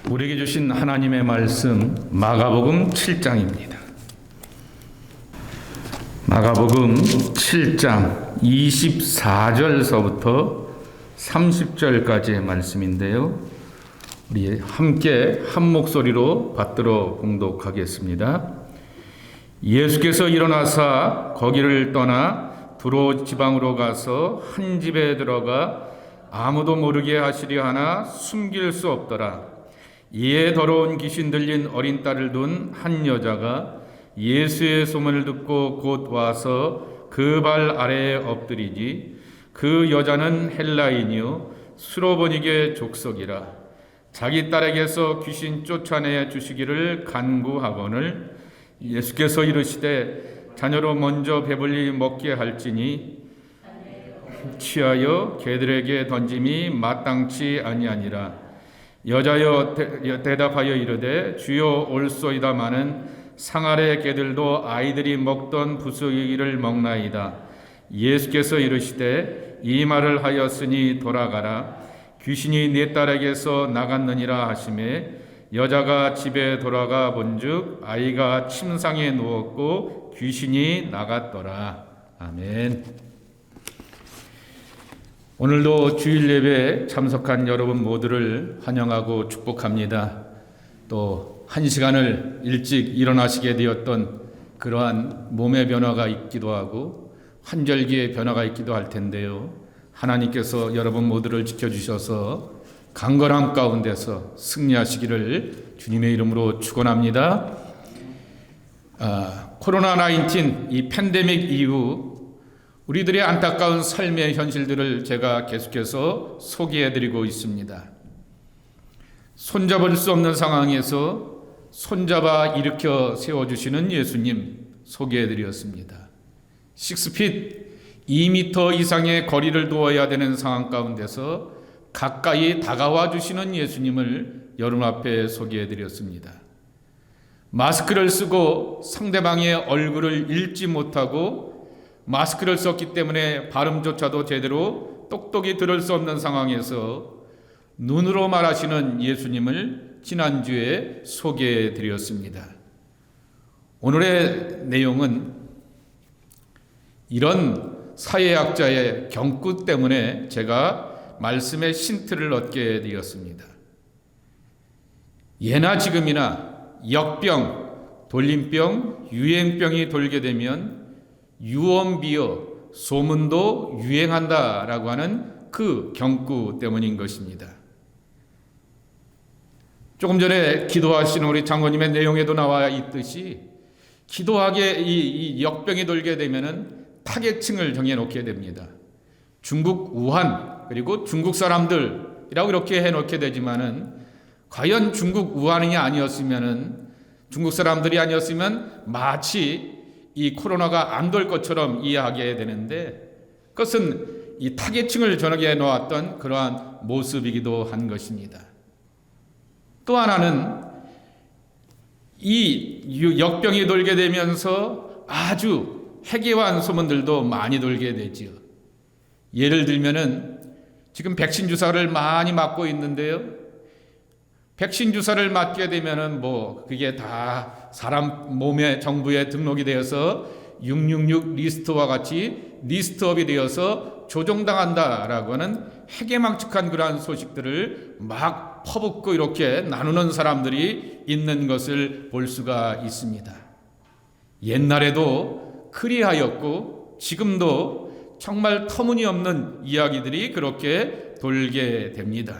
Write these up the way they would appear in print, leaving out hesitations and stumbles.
우리에게 주신 하나님의 말씀 마가복음 7장입니다. 마가복음 7장 24절서부터 30절까지의 말씀인데요. 우리 함께 한 목소리로 받들어 봉독하겠습니다. 예수께서 일어나사 거기를 떠나 두로 지방으로 가서 한 집에 들어가 아무도 모르게 하시려 하나 숨길 수 없더라. 이에 더러운 귀신 들린 어린 딸을 둔 한 여자가 예수의 소문을 듣고 곧 와서 그 발 아래에 엎드리지. 그 여자는 헬라인이요 수로보니게 족속이라. 자기 딸에게서 귀신 쫓아내 주시기를 간구하거늘 예수께서 이르시되 자녀로 먼저 배불리 먹게 할지니 취하여 개들에게 던짐이 마땅치 아니하니라. 여자여 대답하여 이르되 주여 올소이다마는 상 아래 개들도 아이들이 먹던 부스러기를 먹나이다. 예수께서 이르시되 이 말을 하였으니 돌아가라. 귀신이 네 딸에게서 나갔느니라 하시매 여자가 집에 돌아가 본즉 아이가 침상에 누웠고 귀신이 나갔더라. 아멘. 오늘도 주일 예배에 참석한 여러분 모두를 환영하고 축복합니다. 또 한 시간을 일찍 일어나시게 되었던 그러한 몸의 변화가 있기도 하고 환절기의 변화가 있기도 할 텐데요. 하나님께서 여러분 모두를 지켜주셔서 강건함 가운데서 승리하시기를 주님의 이름으로 축원합니다. 코로나19 이 팬데믹 이후 우리들의 안타까운 삶의 현실들을 제가 계속해서 소개해드리고 있습니다. 손잡을 수 없는 상황에서 손잡아 일으켜 세워주시는 예수님 소개해드렸습니다. 6핏 2m 이상의 거리를 두어야 되는 상황 가운데서 가까이 다가와 주시는 예수님을 여러분 앞에 소개해드렸습니다. 마스크를 쓰고 상대방의 얼굴을 읽지 못하고 마스크를 썼기 때문에 발음조차도 제대로 똑똑히 들을 수 없는 상황에서 눈으로 말하시는 예수님을 지난주에 소개해 드렸습니다. 오늘의 내용은 이런 사회학자의 경구 때문에 제가 말씀의 힌트를 얻게 되었습니다. 예나 지금이나 역병, 돌림병, 유행병이 돌게 되면 유언비어, 소문도 유행한다라고 하는 그 경구 때문인 것입니다. 조금 전에 기도하시는 우리 장로님의 내용에도 나와 있듯이 기도하게 이 역병이 돌게 되면은 타겟층을 정해놓게 됩니다. 중국 우한 그리고 중국 사람들이라고 이렇게 해놓게 되지만은 과연 중국 우한이 아니었으면은 중국 사람들이 아니었으면 마치 이 코로나가 안 돌 것처럼 이해하게 되는데 그것은 이 타겟층을 정해 놓았던 그러한 모습이기도 한 것입니다. 또 하나는 이 역병이 돌게 되면서 아주 해괴한 소문들도 많이 돌게 되지요. 예를 들면은 지금 백신 주사를 많이 맞고 있는데요. 백신 주사를 맞게 되면은 그게 다 사람 몸에 정부에 등록이 되어서 666 리스트와 같이 리스트업이 되어서 조종당한다라고 하는 해괴망측한 그러한 소식들을 막 퍼붓고 이렇게 나누는 사람들이 있는 것을 볼 수가 있습니다. 옛날에도 그리하였고 지금도 정말 터무니없는 이야기들이 그렇게 돌게 됩니다.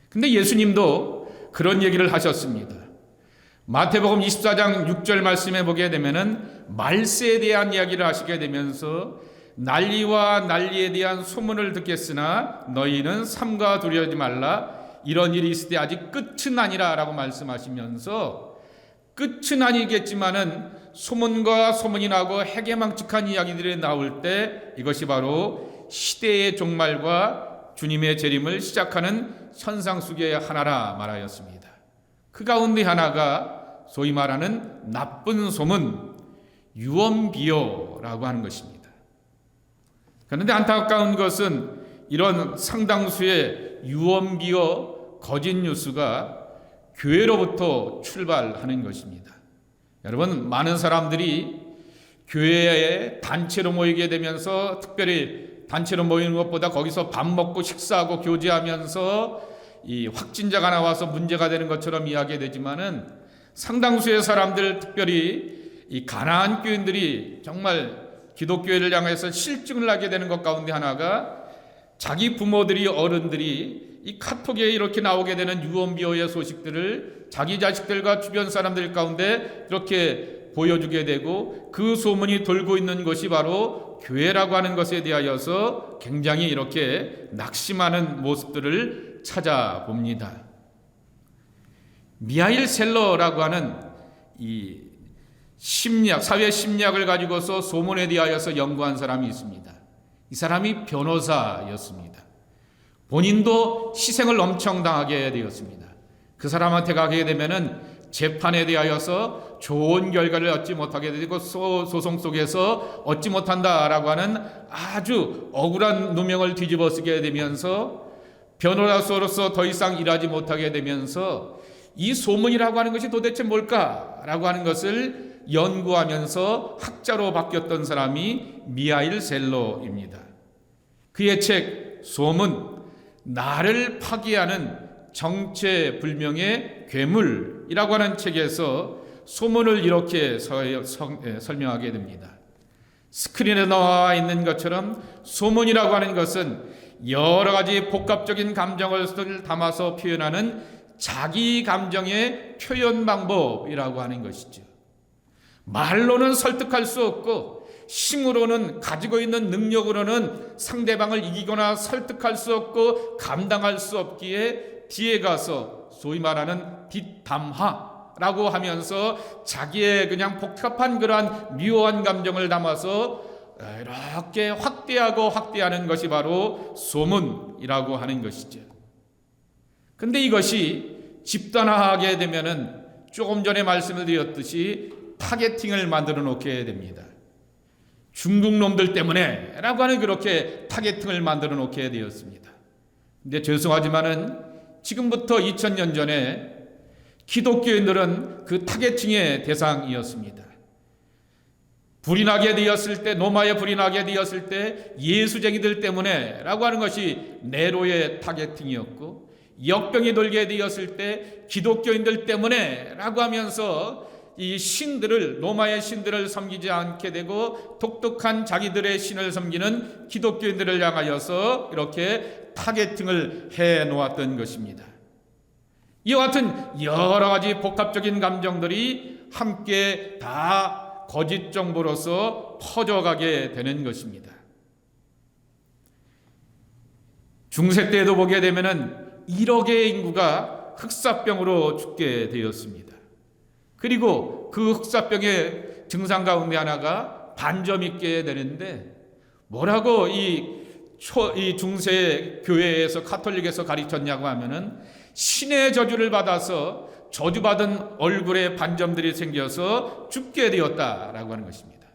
근데 예수님도 그런 얘기를 하셨습니다. 마태복음 24장 6절 말씀에 보게 되면은 말세에 대한 이야기를 하시게 되면서 난리와 난리에 대한 소문을 듣겠으나 너희는 삼가 두려워하지 말라. 이런 일이 있을 때 아직 끝은 아니라 라고 말씀하시면서 끝은 아니겠지만은 소문과 소문이 나고 해괴망측한 이야기들이 나올 때 이것이 바로 시대의 종말과 주님의 재림을 시작하는 현상 속의 하나라 말하였습니다. 그 가운데 하나가 소위 말하는 나쁜 소문, 유언비어라고 하는 것입니다. 그런데 안타까운 것은 이런 상당수의 유언비어 거짓 뉴스가 교회로부터 출발하는 것입니다. 여러분, 많은 사람들이 교회에 단체로 모이게 되면서, 특별히 단체로 모이는 것보다 거기서 밥 먹고 식사하고 교제하면서 이 확진자가 나와서 문제가 되는 것처럼 이야기되지만은, 상당수의 사람들, 특별히 이 가난한 교인들이 정말 기독교회를 향해서 실증을 하게 되는 것 가운데 하나가, 자기 부모들이, 어른들이 이 카톡에 이렇게 나오게 되는 유언비어의 소식들을 자기 자식들과 주변 사람들 가운데 이렇게 보여주게 되고, 그 소문이 돌고 있는 것이 바로 교회라고 하는 것에 대하여서 굉장히 이렇게 낙심하는 모습들을 찾아봅니다. 미하일 셀러라고 하는 이 심리학, 사회 심리학을 가지고서 소문에 대하여서 연구한 사람이 있습니다. 이 사람이 변호사였습니다. 본인도 희생을 엄청 당하게 되었습니다. 그 사람한테 가게 되면은 재판에 대하여서 좋은 결과를 얻지 못하게 되고, 소송 속에서 얻지 못한다라고 하는 아주 억울한 누명을 뒤집어쓰게 되면서 변호사로서 더 이상 일하지 못하게 되면서, 이 소문이라고 하는 것이 도대체 뭘까라고 하는 것을 연구하면서 학자로 바뀌었던 사람이 미하일 셀러입니다. 그의 책 소문, 나를 파괴하는 정체불명의 괴물이라고 하는 책에서 소문을 이렇게 설명하게 됩니다. 스크린에 나와 있는 것처럼 소문이라고 하는 것은 여러 가지 복합적인 감정을 담아서 표현하는 자기 감정의 표현 방법이라고 하는 것이죠. 말로는 설득할 수 없고, 힘으로는, 가지고 있는 능력으로는 상대방을 이기거나 설득할 수 없고 감당할 수 없기에, 뒤에 가서 소위 말하는 뒷담화라고 하면서 자기의 그냥 복잡한 그러한 묘한 감정을 담아서 이렇게 확대하는 것이 바로 소문이라고 하는 것이죠. 근데 이것이 집단화하게 되면은 조금 전에 말씀을 드렸듯이 타겟팅을 만들어 놓게 됩니다. 중국 놈들 때문에 라고 하는 그렇게 타겟팅을 만들어 놓게 되었습니다. 근데 죄송하지만은 지금부터 2000년 전에 기독교인들은 그 타겟팅의 대상이었습니다. 불이 나게 되었을 때, 로마에 불이 나게 되었을 때 예수쟁이들 때문에 라고 하는 것이 네로의 타겟팅이었고, 역병이 돌게 되었을 때 기독교인들 때문에 라고 하면서 이 신들을, 로마의 신들을 섬기지 않게 되고 독특한 자기들의 신을 섬기는 기독교인들을 향하여서 이렇게 타겟팅을 해 놓았던 것입니다. 이와 같은 여러 가지 복합적인 감정들이 함께 다 거짓 정보로서 퍼져가게 되는 것입니다. 중세 때에도 보게 되면은 1억의 인구가 흑사병으로 죽게 되었습니다. 그리고 그 흑사병의 증상 가운데 하나가 반점 있게 되는데, 뭐라고 이 중세 교회에서, 카톨릭에서 가르쳤냐고 하면은, 신의 저주를 받아서 저주받은 얼굴에 반점들이 생겨서 죽게 되었다라고 하는 것입니다.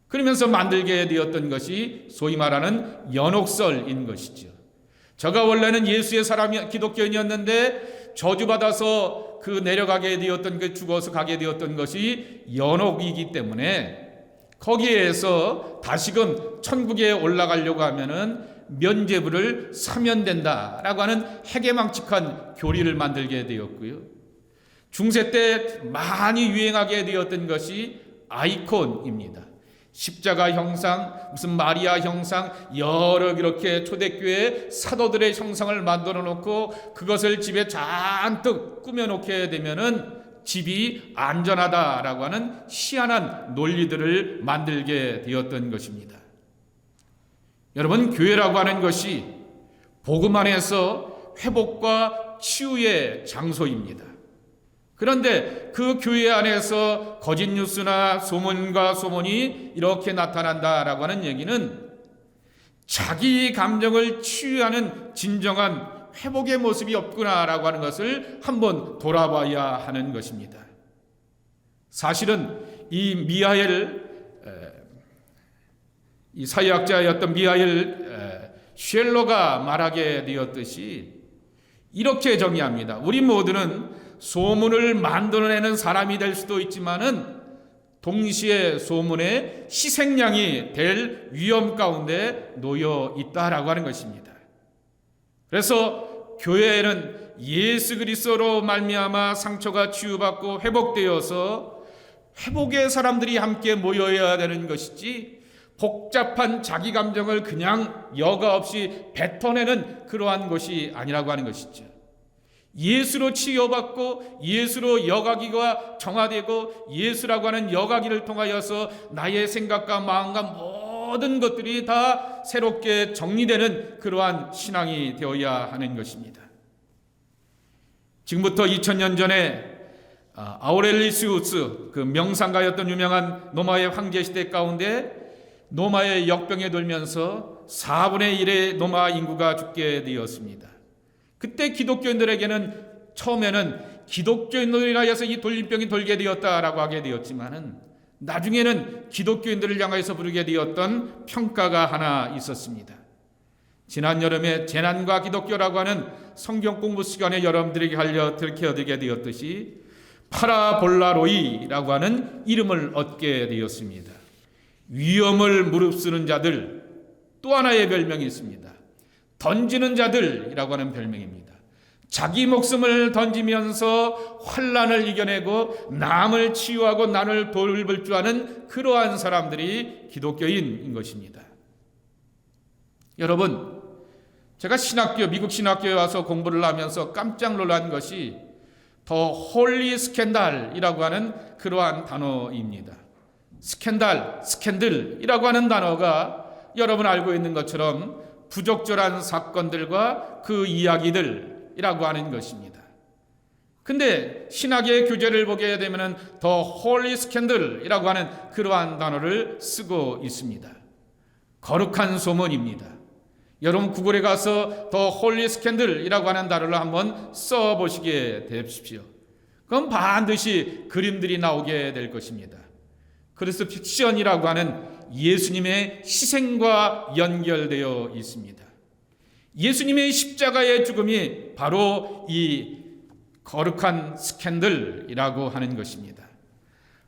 그러면서 만들게 되었던 것이 소위 말하는 연옥설인 것이죠. 저가 원래는 예수의 사람이 기독교인이었는데 저주받아서 그 내려가게 되었던, 그 죽어서 가게 되었던 것이 연옥이기 때문에, 거기에서 다시금 천국에 올라가려고 하면은 면죄부를 사면 된다라고 하는 해괴망측한 교리를 만들게 되었고요. 중세 때 많이 유행하게 되었던 것이 아이콘입니다. 십자가 형상, 무슨 마리아 형상, 여러 이렇게 초대교회 사도들의 형상을 만들어 놓고 그것을 집에 잔뜩 꾸며 놓게 되면은 집이 안전하다라고 하는 희한한 논리들을 만들게 되었던 것입니다. 여러분, 교회라고 하는 것이 복음 안에서 회복과 치유의 장소입니다. 그런데 그 교회 안에서 거짓 뉴스나 소문과 소문이 이렇게 나타난다라고 하는 얘기는 자기 감정을 치유하는 진정한 회복의 모습이 없구나라고 하는 것을 한번 돌아봐야 하는 것입니다. 사실은 이 미하엘, 이 사회학자였던 미하엘 쉘러가 말하게 되었듯이, 이렇게 정의합니다. 우리 모두는 소문을 만들어내는 사람이 될 수도 있지만은 동시에 소문의 희생양이 될 위험 가운데 놓여 있다라고 하는 것입니다. 그래서 교회에는 예수 그리스도로 말미암아 상처가 치유받고 회복되어서 회복의 사람들이 함께 모여야 되는 것이지, 복잡한 자기 감정을 그냥 여과 없이 뱉어내는 그러한 것이 아니라고 하는 것이죠. 예수로 치유받고 예수로 여가기가 정화되고 예수라고 하는 여가기를 통하여서 나의 생각과 마음과 모든 것들이 다 새롭게 정리되는 그러한 신앙이 되어야 하는 것입니다. 지금부터 2000년 전에 아우렐리우스, 그 명상가였던 유명한 로마의 황제 시대 가운데 로마의 역병에 돌면서 4분의 1의 로마 인구가 죽게 되었습니다. 그때 기독교인들에게는 처음에는 기독교인들이라 해서 이 돌림병이 돌게 되었다라고 하게 되었지만은 나중에는 기독교인들을 향해서 부르게 되었던 평가가 하나 있었습니다. 지난 여름에 재난과 기독교라고 하는 성경 공부 시간에 여러분들에게 들려드리게 되었듯이 파라볼라로이라고 하는 이름을 얻게 되었습니다. 위험을 무릅쓰는 자들, 또 하나의 별명이 있습니다. 던지는 자들이라고 하는 별명입니다. 자기 목숨을 던지면서 환난을 이겨내고 남을 치유하고 남을 돌볼 줄 아는 그러한 사람들이 기독교인인 것입니다. 여러분, 제가 미국 신학교에 와서 공부를 하면서 깜짝 놀란 것이 더 홀리 스캔들이라고 하는 그러한 단어입니다. 스캔들이라고 하는 단어가 여러분 알고 있는 것처럼 부적절한 사건들과 그 이야기들이라고 하는 것입니다. 근데 신학의 교재를 보게 되면 더 홀리 스캔들이라고 하는 그러한 단어를 쓰고 있습니다. 거룩한 소문입니다. 여러분 구글에 가서 더 홀리 스캔들이라고 하는 단어를 한번 써보시게 되십시오. 그럼 반드시 그림들이 나오게 될 것입니다. 크루시픽션이라고 하는 예수님의 희생과 연결되어 있습니다. 예수님의 십자가의 죽음이 바로 이 거룩한 스캔들이라고 하는 것입니다.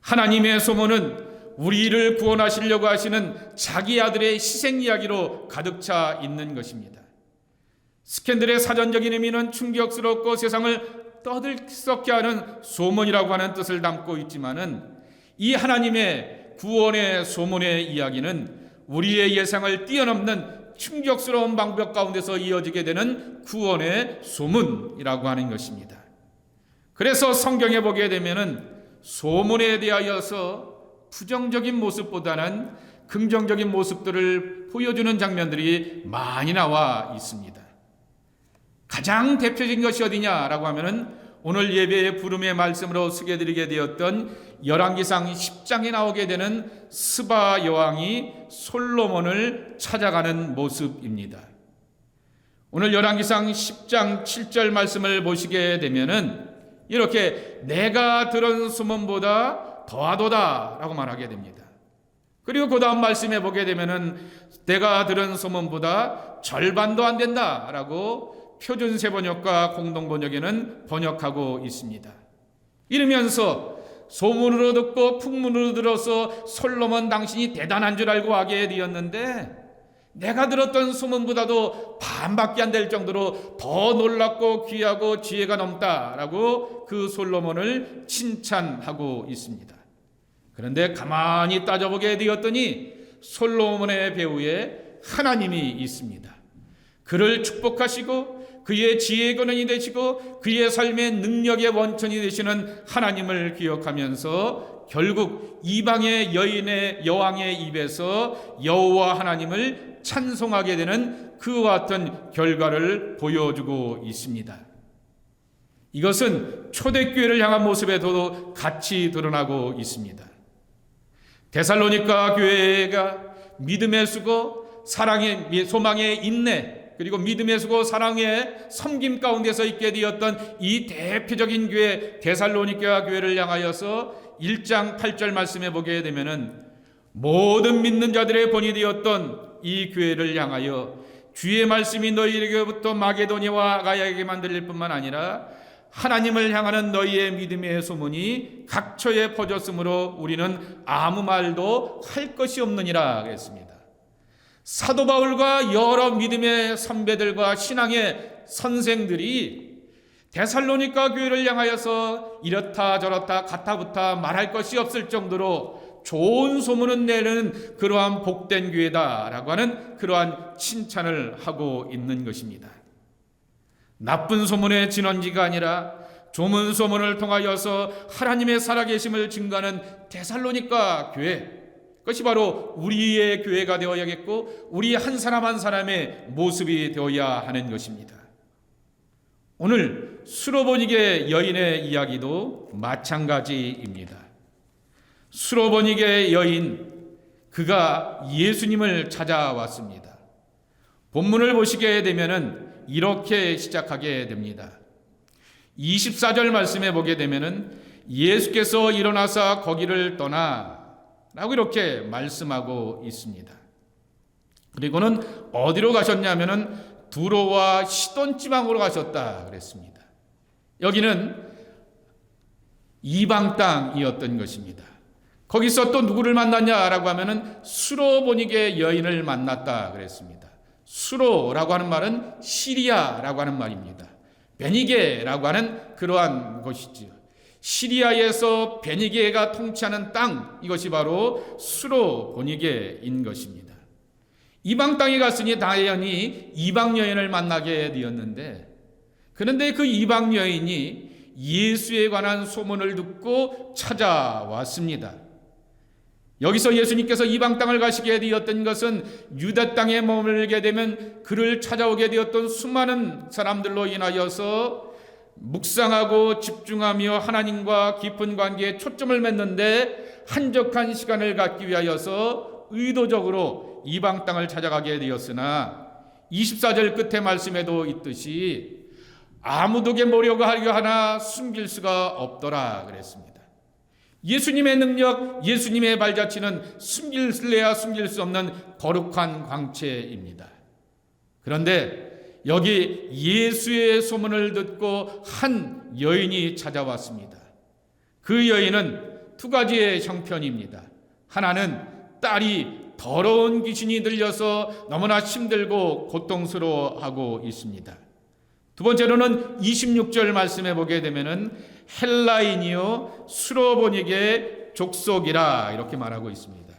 하나님의 소문은 우리를 구원하시려고 하시는 자기 아들의 희생 이야기로 가득 차 있는 것입니다. 스캔들의 사전적인 의미는 충격스럽고 세상을 떠들썩게 하는 소문이라고 하는 뜻을 담고 있지만은 이 하나님의 구원의 소문의 이야기는 우리의 예상을 뛰어넘는 충격스러운 방법 가운데서 이어지게 되는 구원의 소문이라고 하는 것입니다. 그래서 성경에 보게 되면은 소문에 대하여서 부정적인 모습보다는 긍정적인 모습들을 보여주는 장면들이 많이 나와 있습니다. 가장 대표적인 것이 어디냐라고 하면은 오늘 예배의 부름의 말씀으로 소개해드리게 되었던 열왕기상 10장에 나오게 되는 스바 여왕이 솔로몬을 찾아가는 모습입니다. 오늘 열왕기상 10장 7절 말씀을 보시게 되면은 이렇게 내가 들은 소문보다 더하도다 라고 말하게 됩니다. 그리고 그 다음 말씀에 보게 되면은 내가 들은 소문보다 절반도 안 된다 라고 표준세 번역과 공동번역에는 번역하고 있습니다. 이러면서 소문으로 듣고 풍문으로 들어서 솔로몬 당신이 대단한 줄 알고 하게 되었는데 내가 들었던 소문보다도 반밖에 안 될 정도로 더 놀랍고 귀하고 지혜가 넘다라고 그 솔로몬을 칭찬하고 있습니다. 그런데 가만히 따져보게 되었더니 솔로몬의 배후에 하나님이 있습니다. 그를 축복하시고 그의 지혜의 근원이 되시고 그의 삶의 능력의 원천이 되시는 하나님을 기억하면서 결국 이방의 여왕의 입에서 여호와 하나님을 찬송하게 되는 그와 같은 결과를 보여주고 있습니다. 이것은 초대교회를 향한 모습에도 같이 드러나고 있습니다. 데살로니가 교회가 믿음의 수고, 사랑의 소망의 인내, 그리고 믿음의 수고, 사랑의 섬김 가운데서 있게 되었던 이 대표적인 교회 데살로니가 교회를 향하여서 1장 8절 말씀에 보게 되면은 모든 믿는 자들의 본이 되었던 이 교회를 향하여 주의 말씀이 너희에게부터 마게도냐와 아가야에게만 들릴 뿐만 아니라 하나님을 향하는 너희의 믿음의 소문이 각처에 퍼졌으므로 우리는 아무 말도 할 것이 없느니라 했습니다. 사도 바울과 여러 믿음의 선배들과 신앙의 선생들이 데살로니가 교회를 향하여서 이렇다 저렇다 가타부타 말할 것이 없을 정도로 좋은 소문을 내는 그러한 복된 교회다라고 하는 그러한 칭찬을 하고 있는 것입니다. 나쁜 소문의 진원지가 아니라 좋은 소문을 통하여서 하나님의 살아계심을 증거하는 데살로니가 교회, 그것이 바로 우리의 교회가 되어야겠고 우리 한 사람 한 사람의 모습이 되어야 하는 것입니다. 오늘 수로보니게 여인의 이야기도 마찬가지입니다. 수로보니게 여인, 그가 예수님을 찾아왔습니다. 본문을 보시게 되면은 이렇게 시작하게 됩니다. 24절 말씀에 보게 되면은 예수께서 일어나사 거기를 떠나 라고 이렇게 말씀하고 있습니다. 그리고는 어디로 가셨냐면은 두로와 시돈 지방으로 가셨다 그랬습니다. 여기는 이방 땅이었던 것입니다. 거기서 또 누구를 만났냐라고 하면은 수로보니게 여인을 만났다 그랬습니다. 수로라고 하는 말은 시리아라고 하는 말입니다. 베니게라고 하는 그러한 것이지요. 시리아에서 베니게가 통치하는 땅, 이것이 바로 수로보니게인 것입니다. 이방 땅에 갔으니 당연히 이방 여인을 만나게 되었는데, 그런데 그 이방 여인이 예수에 관한 소문을 듣고 찾아왔습니다. 여기서 예수님께서 이방 땅을 가시게 되었던 것은 유다 땅에 머물게 되면 그를 찾아오게 되었던 수많은 사람들로 인하여서 묵상하고 집중하며 하나님과 깊은 관계에 초점을 맺는데 한적한 시간을 갖기 위하여서 의도적으로 이방 땅을 찾아가게 되었으나 24절 끝에 말씀에도 있듯이 아무도게 모려고 하려 하나 숨길 수가 없더라 그랬습니다. 예수님의 능력, 예수님의 발자취는 숨길래야 숨길 수 없는 거룩한 광채입니다. 그런데 여기 예수의 소문을 듣고 한 여인이 찾아왔습니다. 그 여인은 두 가지의 형편입니다. 하나는 딸이 더러운 귀신이 들려서 너무나 힘들고 고통스러워하고 있습니다. 두 번째로는 26절 말씀에 보게 되면은 헬라인이요 수로보니게 족속이라 이렇게 말하고 있습니다.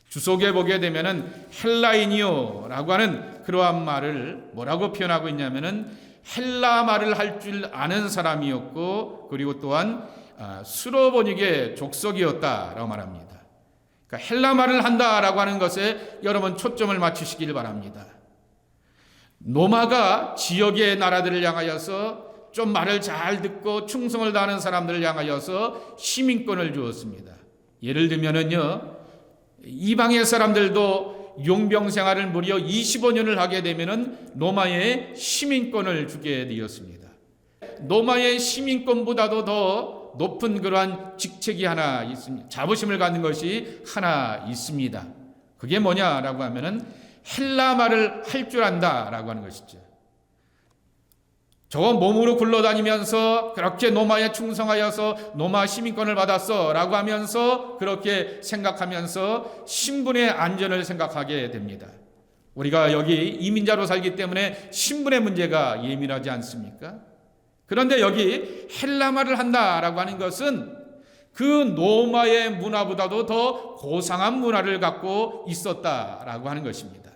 주석에 보게 되면은 헬라인이요라고 하는 그러한 말을 뭐라고 표현하고 있냐면은 헬라 말을 할 줄 아는 사람이었고 그리고 또한 수로보니게 족속이었다라고 말합니다. 그러니까 헬라 말을 한다라고 하는 것에 여러분 초점을 맞추시길 바랍니다. 로마가 지역의 나라들을 향하여서 좀 말을 잘 듣고 충성을 다하는 사람들을 향하여서 시민권을 주었습니다. 예를 들면은요, 이방의 사람들도 용병 생활을 무려 25년을 하게 되면은 로마의 시민권을 주게 되었습니다. 로마의 시민권보다도 더 높은 그러한 직책이 하나 있습니다. 자부심을 갖는 것이 하나 있습니다. 그게 뭐냐라고 하면은 헬라 말을 할 줄 안다라고 하는 것이죠. 저거 몸으로 굴러다니면서 그렇게 로마에 충성하여서 로마 시민권을 받았어 라고 하면서 그렇게 생각하면서 신분의 안전을 생각하게 됩니다. 우리가 여기 이민자로 살기 때문에 신분의 문제가 예민하지 않습니까? 그런데 여기 헬라 말을 한다라고 하는 것은 그 로마의 문화보다도 더 고상한 문화를 갖고 있었다라고 하는 것입니다.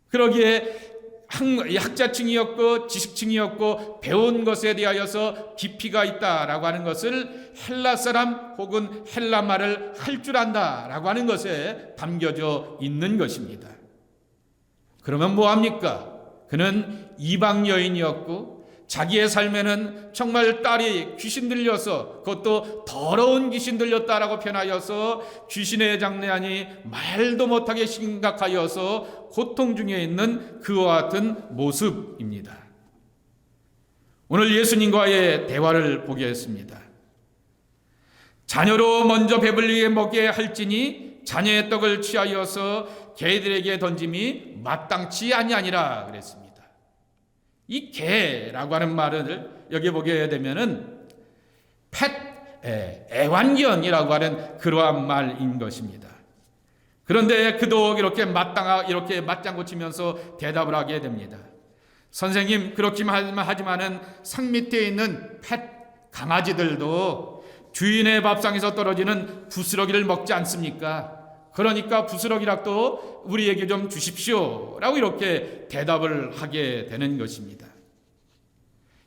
그러기에 학자층이었고 지식층이었고 배운 것에 대하여서 깊이가 있다라고 하는 것을 헬라 사람 혹은 헬라 말을 할 줄 안다라고 하는 것에 담겨져 있는 것입니다. 그러면 뭐합니까? 그는 이방 여인이었고 자기의 삶에는 정말 딸이 귀신 들려서 그것도 더러운 귀신 들렸다라고 표현하여서 귀신의 장난이 말도 못하게 심각하여서 고통 중에 있는 그와 같은 모습입니다. 오늘 예수님과의 대화를 보겠습니다. 자녀로 먼저 배불리게 먹게 할지니 자녀의 떡을 취하여서 개들에게 던짐이 마땅치 아니하니라 그랬습니다. 이 개라고 하는 말을 여기 보게 되면은 애완견이라고 하는 그러한 말인 것입니다. 그런데 그도 이렇게 맞장구 치면서 대답을 하게 됩니다. 선생님, 그렇기만 하지만은 산 밑에 있는 강아지들도 주인의 밥상에서 떨어지는 부스러기를 먹지 않습니까? 그러니까 부스러기락도 우리에게 좀 주십시오 라고 이렇게 대답을 하게 되는 것입니다.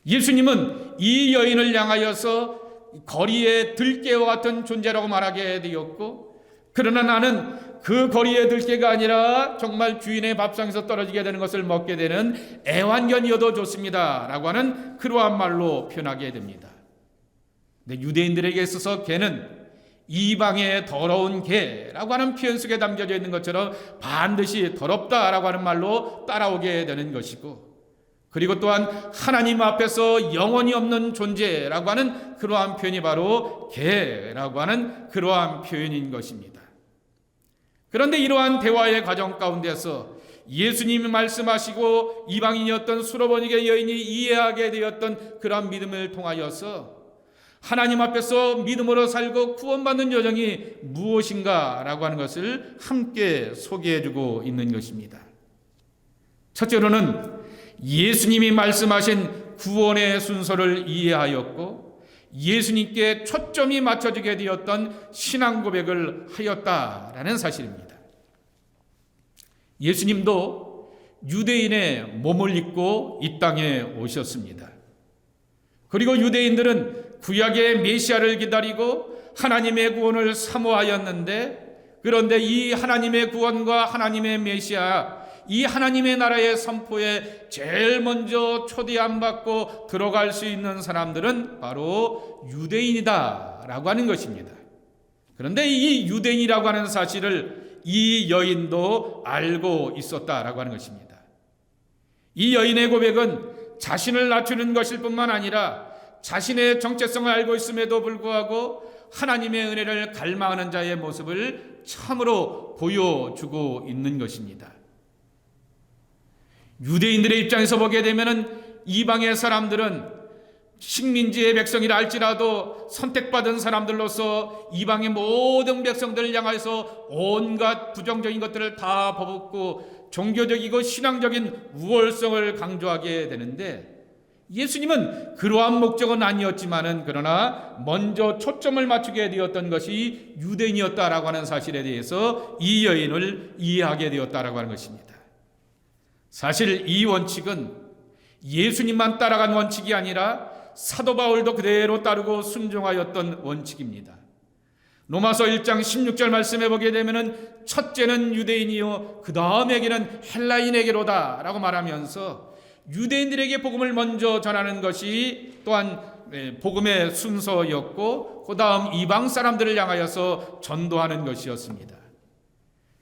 예수님은 이 여인을 향하여서 거리의 들깨와 같은 존재라고 말하게 되었고, 그러나 나는 그 거리의 들깨가 아니라 정말 주인의 밥상에서 떨어지게 되는 것을 먹게 되는 애완견이어도 좋습니다 라고 하는 그러한 말로 표현하게 됩니다. 근데 유대인들에게 있어서 개는 이방의 더러운 개라고 하는 표현 속에 담겨져 있는 것처럼 반드시 더럽다라고 하는 말로 따라오게 되는 것이고, 그리고 또한 하나님 앞에서 영원히 없는 존재라고 하는 그러한 표현이 바로 개라고 하는 그러한 표현인 것입니다. 그런데 이러한 대화의 과정 가운데서 예수님이 말씀하시고 이방인이었던 수로보니게 여인이 이해하게 되었던 그러한 믿음을 통하여서 하나님 앞에서 믿음으로 살고 구원받는 여정이 무엇인가 라고 하는 것을 함께 소개해주고 있는 것입니다. 첫째로는 예수님이 말씀하신 구원의 순서를 이해하였고 예수님께 초점이 맞춰지게 되었던 신앙 고백을 하였다라는 사실입니다. 예수님도 유대인의 몸을 입고 이 땅에 오셨습니다. 그리고 유대인들은 구약의 메시아를 기다리고 하나님의 구원을 사모하였는데, 그런데 이 하나님의 구원과 하나님의 메시아, 이 하나님의 나라의 선포에 제일 먼저 초대 안 받고 들어갈 수 있는 사람들은 바로 유대인이다 라고 하는 것입니다. 그런데 이 유대인이라고 하는 사실을 이 여인도 알고 있었다라고 하는 것입니다. 이 여인의 고백은 자신을 낮추는 것일 뿐만 아니라 자신의 정체성을 알고 있음에도 불구하고 하나님의 은혜를 갈망하는 자의 모습을 참으로 보여주고 있는 것입니다. 유대인들의 입장에서 보게 되면은 이방의 사람들은 식민지의 백성이라 할지라도 선택받은 사람들로서 이방의 모든 백성들을 향해서 온갖 부정적인 것들을 다 퍼붓고 종교적이고 신앙적인 우월성을 강조하게 되는데, 예수님은 그러한 목적은 아니었지만은 그러나 먼저 초점을 맞추게 되었던 것이 유대인이었다라고 하는 사실에 대해서 이 여인을 이해하게 되었다라고 하는 것입니다. 사실 이 원칙은 예수님만 따라간 원칙이 아니라 사도 바울도 그대로 따르고 순종하였던 원칙입니다. 로마서 1장 16절 말씀해 보게 되면은 첫째는 유대인이요 그 다음에게는 헬라인에게로다 라고 말하면서 유대인들에게 복음을 먼저 전하는 것이 또한 복음의 순서였고, 그 다음 이방 사람들을 향하여서 전도하는 것이었습니다.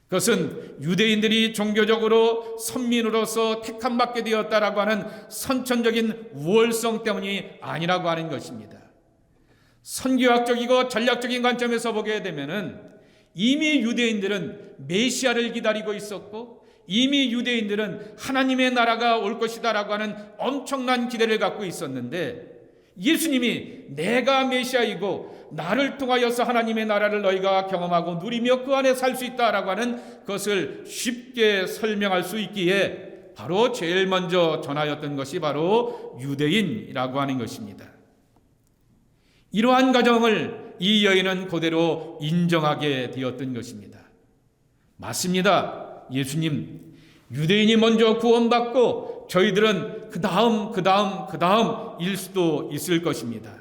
그것은 유대인들이 종교적으로 선민으로서 택함받게 되었다라고 하는 선천적인 우월성 때문이 아니라고 하는 것입니다. 선교학적이고 전략적인 관점에서 보게 되면은 이미 유대인들은 메시아를 기다리고 있었고, 이미 유대인들은 하나님의 나라가 올 것이다라고 하는 엄청난 기대를 갖고 있었는데, 예수님이 내가 메시아이고 나를 통하여서 하나님의 나라를 너희가 경험하고 누리며 그 안에 살 수 있다라고 하는 것을 쉽게 설명할 수 있기에 바로 제일 먼저 전하였던 것이 바로 유대인이라고 하는 것입니다. 이러한 과정을 이 여인은 그대로 인정하게 되었던 것입니다. 맞습니다. 예수님, 유대인이 먼저 구원받고 저희들은 그 다음일 수도 있을 것입니다.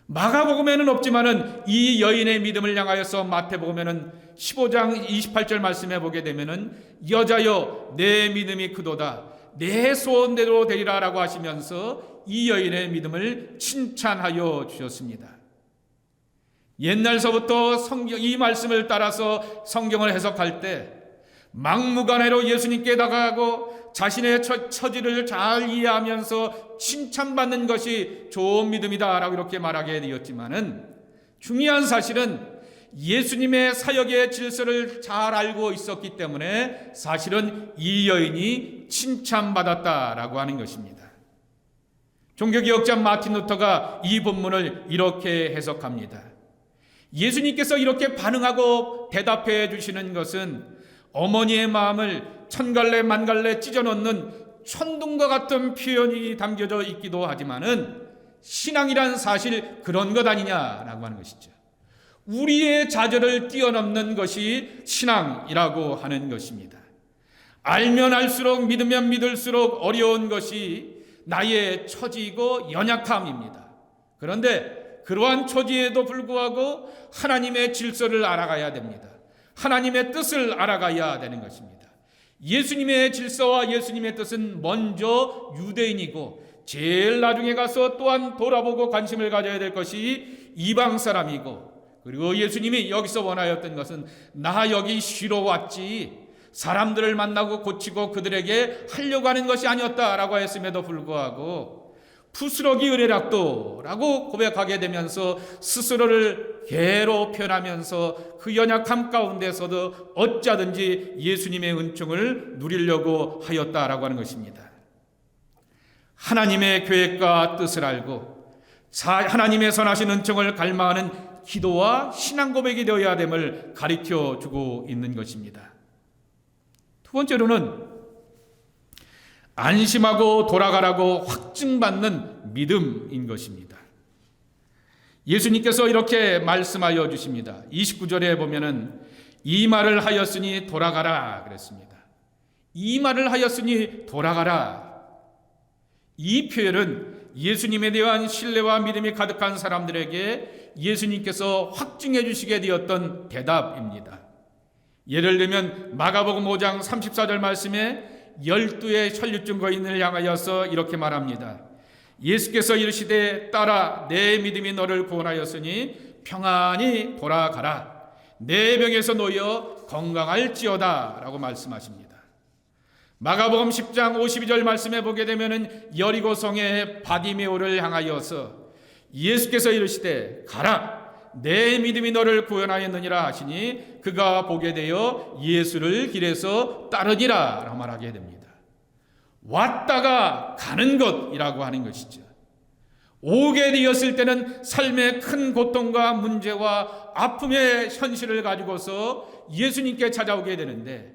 마가복음에는 없지만은 이 여인의 믿음을 향하여서 마태복음에는 15장 28절 말씀해 보게 되면은 여자여 내 믿음이 크도다 내 소원대로 되리라라고 하시면서 이 여인의 믿음을 칭찬하여 주셨습니다. 옛날서부터 이 말씀을 따라서 성경을 해석할 때 막무가내로 예수님께 다가가고 자신의 처지를 잘 이해하면서 칭찬받는 것이 좋은 믿음이다 라고 이렇게 말하게 되었지만은 중요한 사실은 예수님의 사역의 질서를 잘 알고 있었기 때문에 사실은 이 여인이 칭찬받았다라고 하는 것입니다. 종교개혁자 마틴 루터가 이 본문을 이렇게 해석합니다. 예수님께서 이렇게 반응하고 대답해 주시는 것은 어머니의 마음을 천갈래 만갈래 찢어놓는 천둥과 같은 표현이 담겨져 있기도 하지만은 신앙이란 사실 그런 것 아니냐라고 하는 것이죠. 우리의 자절을 뛰어넘는 것이 신앙이라고 하는 것입니다. 알면 알수록 믿으면 믿을수록 어려운 것이 나의 처지이고 연약함입니다. 그런데 그러한 처지에도 불구하고 하나님의 질서를 알아가야 됩니다. 하나님의 뜻을 알아가야 되는 것입니다. 예수님의 질서와 예수님의 뜻은 먼저 유대인이고 제일 나중에 가서 또한 돌아보고 관심을 가져야 될 것이 이방 사람이고, 그리고 예수님이 여기서 원하였던 것은 나 여기 쉬러 왔지 사람들을 만나고 고치고 그들에게 하려고 하는 것이 아니었다라고 했음에도 불구하고 푸스러기 은혜락도라고 고백하게 되면서 스스로를 개로 표현하면서 그 연약함 가운데서도 어찌하든지 예수님의 은총을 누리려고 하였다라고 하는 것입니다. 하나님의 계획과 뜻을 알고 하나님의 선하신 은총을 갈망하는 기도와 신앙 고백이 되어야 됨을 가르쳐 주고 있는 것입니다. 두 번째로는 안심하고 돌아가라고 확증받는 믿음인 것입니다. 예수님께서 이렇게 말씀하여 주십니다. 29절에 보면은 이 말을 하였으니 돌아가라 그랬습니다. 이 말을 하였으니 돌아가라. 이 표현은 예수님에 대한 신뢰와 믿음이 가득한 사람들에게 예수님께서 확증해 주시게 되었던 대답입니다. 예를 들면 마가복음 5장 34절 말씀에 12의 혈류증 거인을 향하여서 이렇게 말합니다. 예수께서 이르시되 딸아 내 믿음이 너를 구원하였으니 평안히 돌아가라. 내 병에서 놓여 건강할지어다 라고 말씀하십니다. 마가복음 10장 52절 말씀에 보게 되면 여리고성의 바디메오를 향하여서 예수께서 이르시되 가라 내 믿음이 너를 구원하였느니라 하시니 그가 보게 되어 예수를 길에서 따르니라 라고 말하게 됩니다. 왔다가 가는 것이라고 하는 것이죠. 오게 되었을 때는 삶의 큰 고통과 문제와 아픔의 현실을 가지고서 예수님께 찾아오게 되는데,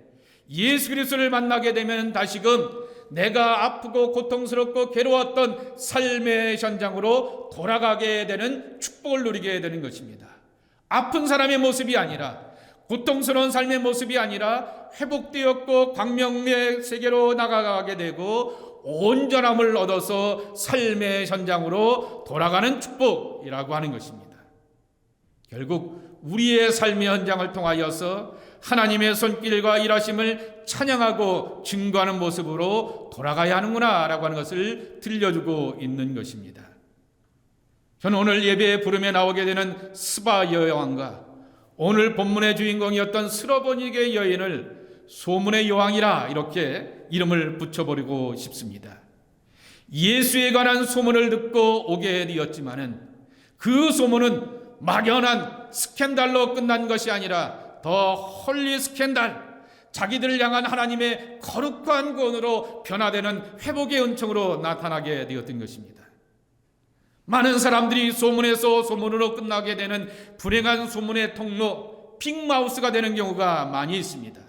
예수 그리스도를 만나게 되면 다시금 내가 아프고 고통스럽고 괴로웠던 삶의 현장으로 돌아가게 되는 축복을 누리게 되는 것입니다. 아픈 사람의 모습이 아니라, 고통스러운 삶의 모습이 아니라 회복되었고 광명의 세계로 나가게 되고 온전함을 얻어서 삶의 현장으로 돌아가는 축복이라고 하는 것입니다. 결국 우리의 삶의 현장을 통하여서 하나님의 손길과 일하심을 찬양하고 증거하는 모습으로 돌아가야 하는구나 라고 하는 것을 들려주고 있는 것입니다. 저는 오늘 예배의 부름에 나오게 되는 스바 여왕과 오늘 본문의 주인공이었던 스로보니게 여인을 소문의 여왕이라 이렇게 이름을 붙여버리고 싶습니다. 예수에 관한 소문을 듣고 오게 되었지만은 그 소문은 막연한 스캔들로 끝난 것이 아니라 더 홀리 스캔들, 자기들을 향한 하나님의 거룩한 구원으로 변화되는 회복의 은총으로 나타나게 되었던 것입니다. 많은 사람들이 소문에서 소문으로 끝나게 되는 불행한 소문의 통로, 빅마우스가 되는 경우가 많이 있습니다.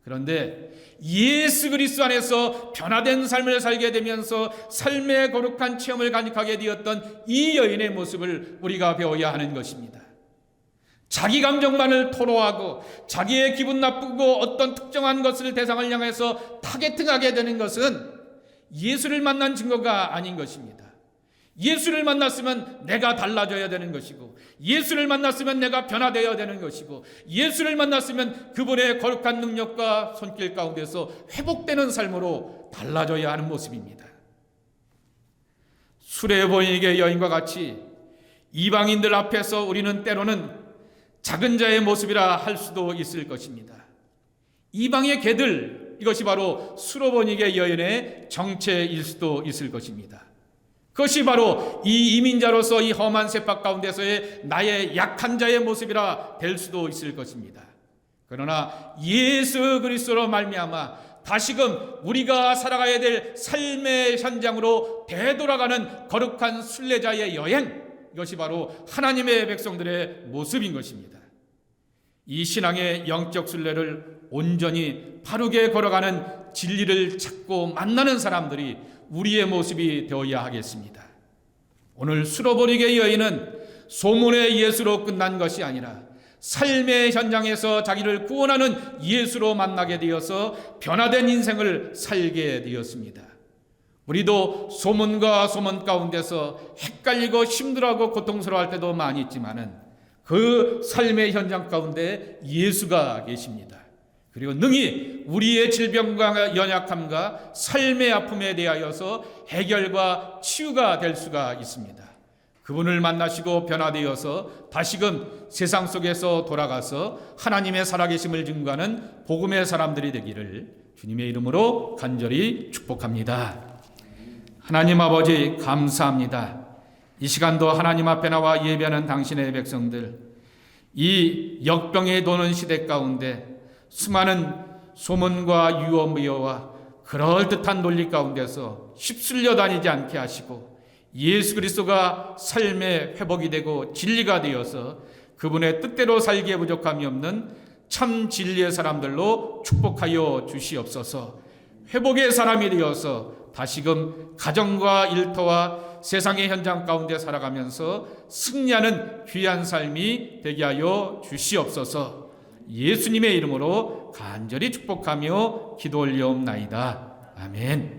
그런데 예수 그리스도 안에서 변화된 삶을 살게 되면서 삶의 거룩한 체험을 간직하게 되었던 이 여인의 모습을 우리가 배워야 하는 것입니다. 자기 감정만을 토로하고 자기의 기분 나쁘고 어떤 특정한 것을 대상을 향해서 타겟팅하게 되는 것은 예수를 만난 증거가 아닌 것입니다. 예수를 만났으면 내가 달라져야 되는 것이고, 예수를 만났으면 내가 변화되어야 되는 것이고, 예수를 만났으면 그분의 거룩한 능력과 손길 가운데서 회복되는 삶으로 달라져야 하는 모습입니다. 수레보니게 여인과 같이 이방인들 앞에서 우리는 때로는 작은 자의 모습이라 할 수도 있을 것입니다. 이방의 개들, 이것이 바로 수로보니게 여인의 정체일 수도 있을 것입니다. 그것이 바로 이 이민자로서 이 험한 세팍 가운데서의 나의 약한 자의 모습이라 될 수도 있을 것입니다. 그러나 예수 그리스도로 말미암아 다시금 우리가 살아가야 될 삶의 현장으로 되돌아가는 거룩한 순례자의 여행, 이것이 바로 하나님의 백성들의 모습인 것입니다. 이 신앙의 영적 순례를 온전히 바르게 걸어가는 진리를 찾고 만나는 사람들이 우리의 모습이 되어야 하겠습니다. 오늘 수로보리게 여인은 소문의 예수로 끝난 것이 아니라 삶의 현장에서 자기를 구원하는 예수로 만나게 되어서 변화된 인생을 살게 되었습니다. 우리도 소문과 소문 가운데서 헷갈리고 힘들어하고 고통스러워할 때도 많이 있지만은 그 삶의 현장 가운데 예수가 계십니다. 그리고 능히 우리의 질병과 연약함과 삶의 아픔에 대하여서 해결과 치유가 될 수가 있습니다. 그분을 만나시고 변화되어서 다시금 세상 속에서 돌아가서 하나님의 살아계심을 증거하는 복음의 사람들이 되기를 주님의 이름으로 간절히 축복합니다. 하나님 아버지 감사합니다. 이 시간도 하나님 앞에 나와 예배하는 당신의 백성들, 이 역병에 도는 시대 가운데 수많은 소문과 유언비어와 그럴듯한 논리 가운데서 휩쓸려 다니지 않게 하시고 예수 그리스도가 삶의 회복이 되고 진리가 되어서 그분의 뜻대로 살기에 부족함이 없는 참 진리의 사람들로 축복하여 주시옵소서. 회복의 사람이 되어서 다시금 가정과 일터와 세상의 현장 가운데 살아가면서 승리하는 귀한 삶이 되게 하여 주시옵소서. 예수님의 이름으로 간절히 축복하며 기도 올려옵나이다. 아멘.